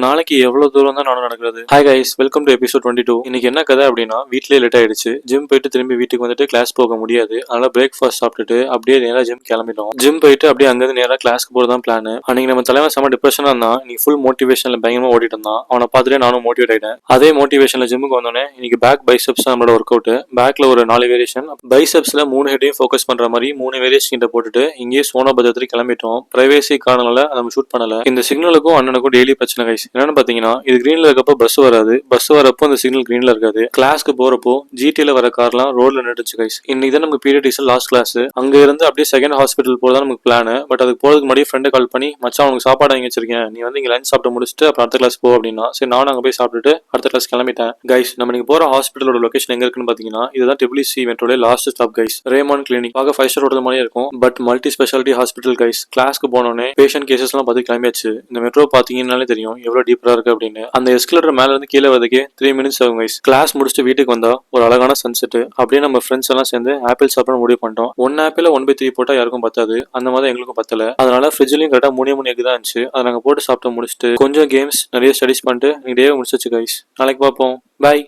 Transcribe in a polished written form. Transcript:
நாளைக்கு எவ்வளவு தூரம் தான் நானும் நடக்கிறது. Hi guys, welcome to episode 22. இன்னைக்கு என்ன கதை அப்படின்னா, வீட்லயே லேட் ஆயிடுச்சு. ஜிம் போயிட்டு திரும்பி வீட்டுக்கு வந்துட்டு கிளாஸ் போக முடியாது. அதனால பிரேக்ஃபாஸ்ட் சாப்பிட்டுட்டு அப்படியே நேரா ஜிம் கிளம்பிட்டோம். ஜிம் போயிட்டு அப்படியே அங்கிருந்து நேரா கிளாஸ்க்கு போறதான் பிளான். அன்னைக்கு நம்ம தலைவன் செம டிப்ரெஷனா இருந்தான். இன்னைக்கு ஃபுல் மோட்டிவேஷன்ல பயங்கரமா ஓடிட்டு இருந்தான். அவனை பார்த்துட்டு நானும் மோட்டிவேட் ஆயிட்டேன். அதே மோட்டிவேஷன்ல ஜிம்முக்கு வந்தோடனே இன்னைக்கு பேக் பைசெப்ஸ் நம்மளோட ஒர்க் அவுட். பேக்ல ஒரு 4 வேரியேஷன், பைசெப்ஸ்ல 3 ஹெட்டையும் ஃபோக்கஸ் பண்ற மாதிரி 3 வேரியேஷன் கிட்ட போட்டுட்டு இங்கேயே சோனாபத்திரத்துக்கு கிளம்பிட்டோம். பிரைவேசி காரணனால நம்ம ஷூட் பண்ணல. இந்த சிக்னலுக்கும் அண்ணனுக்கும் டெய்லி பிரச்சனை கைஸ். என்னன்னு பாத்தீங்கன்னா, இது கிரீன்ல இருக்கப்போ பஸ் வராது, பஸ் வரப்போ இந்த சிக்னல் கிரீன்ல இருக்காது. கிளாஸ்க்கு போறப்போ ஜிடில வர கார்லாம் ரோட்ல நின்றுச்சு கைஸ். இன்னைக்கு தான் நமக்கு பீரியட் லாஸ்ட் கிளாஸ். அங்க இருந்து அப்படியே செகண்ட் ஹாஸ்பிட்டல் போறதா நமக்கு பிளான். பட் அதுக்கு போறதுக்கு முன்னாடி ஃப்ரெண்டை கால் பண்ணி, மச்சான் உனக்கு சாப்பாடு வாங்கி வச்சிருக்கேன், நீ வந்து இங்க லஞ்ச் சாப்பிட்டு முடிச்சுட்டு அப்புறம் அடுத்த கிளாஸ் போ அப்படின்னா, சரி நானும் அங்க போய் சாப்பிட்டுட்டு அடுத்த கிளாஸ் கிளம்பிட்டேன். கைஸ், நம்ம நீங்க போற ஹாஸ்பிட்டலோட லொகேஷன் எங்க இருக்குன்னு பாத்தீங்கன்னா, இதுதான் டிபிலிசி மெட்ரோல லாஸ்ட் ஸ்டாப் கைஸ். ரேமான் கிளினிக். பார்க்க 5 ஸ்டார் ஹோட்டல் மாதிரி இருக்கும், but multi speciality hospital guys. கிளாஸ்க்கு போனோடனே பேஷண்ட் கேசஸ் எல்லாம் பார்த்து கிளம்பியாச்சு. இந்த மெட்ரோ பாத்தீங்கன்னாலே தெரியும் எவ்வளவு டீப்பரா இருக்கு அப்படின்னு. அந்த எஸ்கலேட்டர் மேல இருந்து கீழே வரதுக்கே 3 மினிட்ஸ் ஆகும் கைஸ். கிளாஸ் முடிச்சுட்டு வீட்டுக்கு வந்தா ஒரு அழகான சன்செட். அப்படியே நம்ம ஃப்ரெண்ட்ஸ் எல்லாம் சேர்ந்து ஆப்பிள் சாப்பிட முடிவு பண்ணிட்டோம். 1 ஆப்பிள் 1/3 போட்டா யாருக்கும் பத்தாது, அந்த மாதிரி எங்களுக்கும் பத்தல. அதனால ஃப்ரிட்ஜ்லயும் கரெக்டா 3 எக் தான் இருந்துச்சு. அதை நாங்க போட்டு சாப்பிட்டு முடிச்சுட்டு கொஞ்சம் கேம்ஸ், நிறைய ஸ்டடிஸ் பண்ணிட்டு டே முடிச்சிச்சு கைஸ். நாளைக்கு பார்ப்போம். பை.